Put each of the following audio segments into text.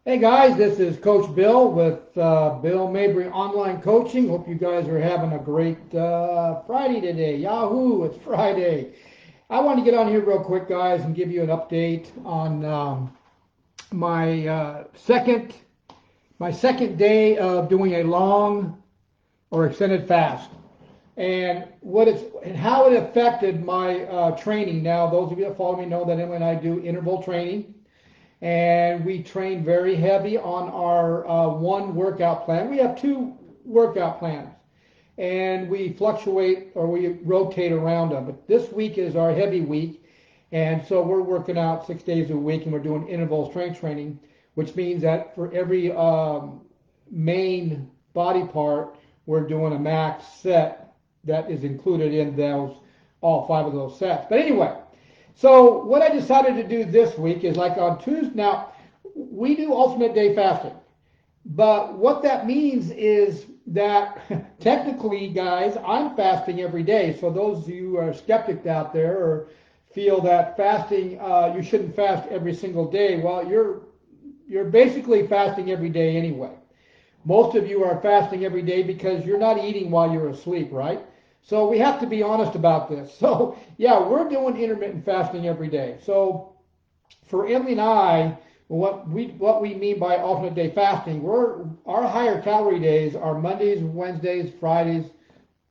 Hey guys, this is Coach Bill with Bill Mabry Online Coaching. Hope you guys are having a great Friday today. Yahoo, it's Friday. I want to get on here real quick, guys, and give you an update on my second day of doing a long or extended fast, and how it affected my training. Now, those of you that follow me know that Emily and I do interval training, and we train very heavy on our one workout plan. We have two workout plans, and we fluctuate or we rotate around them. But this week is our heavy week, and so we're working out 6 days a week, and we're doing interval strength training, which means that for every main body part, we're doing a max set that is included in those all five of those sets. But anyway, so what I decided to do this week is like on Tuesday. Now we do alternate day fasting, but what that means is that technically, guys, I'm fasting every day. So those of you who are skeptics out there or feel that fasting, you shouldn't fast every single day. Well, you're basically fasting every day anyway. Most of you are fasting every day because you're not eating while you're asleep, right? So we have to be honest about this. So yeah, we're doing intermittent fasting every day. So for Emily and I, what we mean by alternate day fasting, our higher calorie days are Mondays, Wednesdays, Fridays,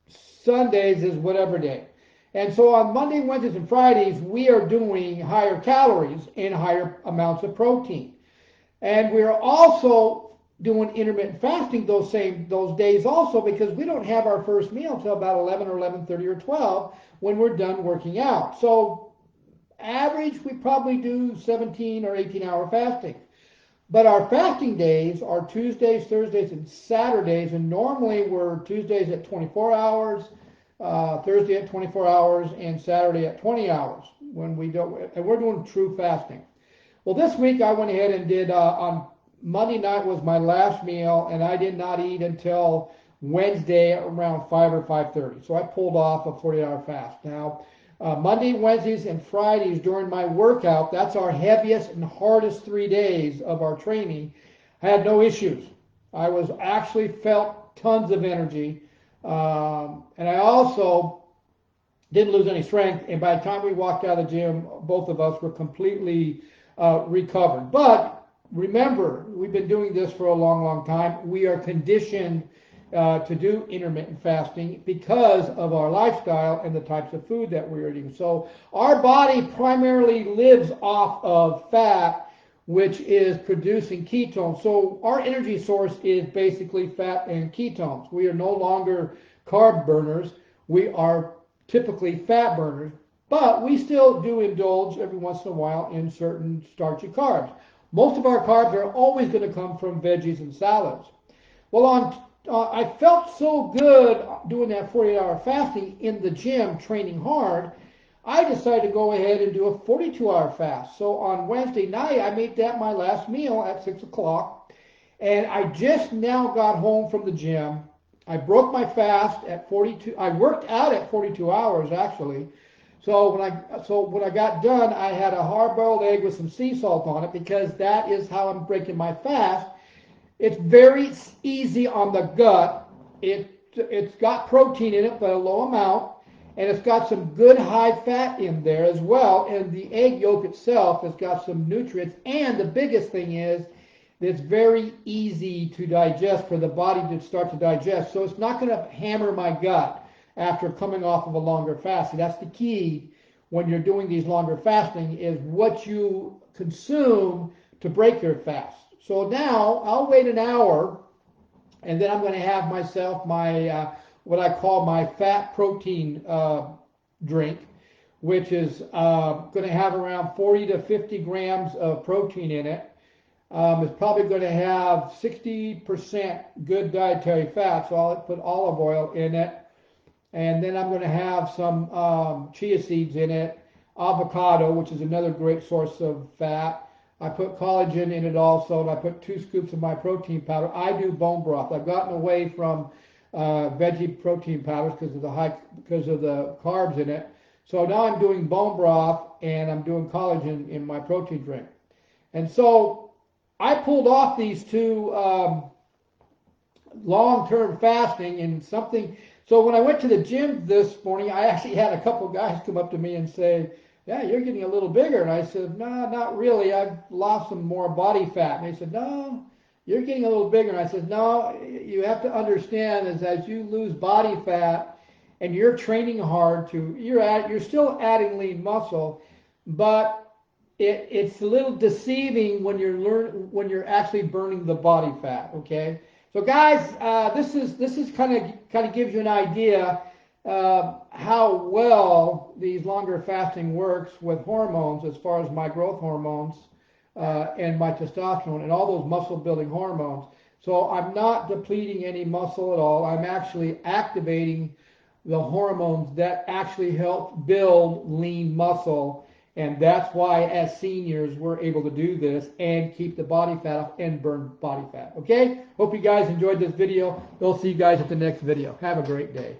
Sundays is whatever day. And so on Monday, Wednesdays, and Fridays, we are doing higher calories and higher amounts of protein. And we're also doing intermittent fasting those days also, because we don't have our first meal until about 11 or 11:30 or 12 when we're done working out. So average, we probably do 17 or 18-hour fasting. But our fasting days are Tuesdays, Thursdays, and Saturdays, and normally we're Tuesdays at 24 hours, Thursday at 24 hours, and Saturday at 20 hours when we don't, and we're doing true fasting. Well, this week I went ahead and did on Monday night was my last meal, and I did not eat until Wednesday around 5 or 5:30. So I pulled off a 40-hour fast. Now, Monday, Wednesdays, and Fridays during my workout, that's our heaviest and hardest 3 days of our training, I had no issues. I was actually felt tons of energy, and I also didn't lose any strength. And by the time we walked out of the gym, both of us were completely recovered. But remember, we've been doing this for a long, long time. We are conditioned to do intermittent fasting because of our lifestyle and the types of food that we're eating. So our body primarily lives off of fat, which is producing ketones. So our energy source is basically fat and ketones. We are no longer carb burners. We are typically fat burners, but we still do indulge every once in a while in certain starchy carbs. Most of our carbs are always going to come from veggies and salads. Well, I felt so good doing that 48-hour fasting in the gym, training hard, I decided to go ahead and do a 42-hour fast. So on Wednesday night, I made that my last meal at 6 o'clock, and I just now got home from the gym. I broke my fast at 42. I worked out at 42 hours, actually. So when I got done, I had a hard-boiled egg with some sea salt on it, because that is how I'm breaking my fast. It's very easy on the gut. It's got protein in it, but a low amount, and it's got some good high fat in there as well. And the egg yolk itself has got some nutrients. And the biggest thing is it's very easy to digest for the body to start to digest. So it's not going to hammer my gut after coming off of a longer fast. And that's the key when you're doing these longer fasting, is what you consume to break your fast. So now I'll wait an hour, and then I'm going to have myself my what I call my fat protein drink, which is going to have around 40 to 50 grams of protein in it. It's probably going to have 60% good dietary fat, so I'll put olive oil in it. And then I'm going to have some chia seeds in it, avocado, which is another great source of fat. I put collagen in it also, and I put 2 scoops of my protein powder. I do bone broth. I've gotten away from veggie protein powders because of the carbs in it. So now I'm doing bone broth, and I'm doing collagen in my protein drink. And so I pulled off these two long-term fasting and something. So when I went to the gym this morning, I actually had a couple guys come up to me and say, "Yeah, you're getting a little bigger." And I said, "No, not really. I've lost some more body fat." And they said, "No, you're getting a little bigger." And I said, "No, you have to understand is as you lose body fat and you're training hard you're still adding lean muscle, but it's a little deceiving when you're actually burning the body fat." Okay. So guys, this is kind of gives you an idea how well these longer fasting works with hormones, as far as my growth hormones and my testosterone and all those muscle building hormones. So I'm not depleting any muscle at all. I'm actually activating the hormones that actually help build lean muscle. And that's why, as seniors, we're able to do this and keep the body fat off and burn body fat. Okay? Hope you guys enjoyed this video. We'll see you guys at the next video. Have a great day.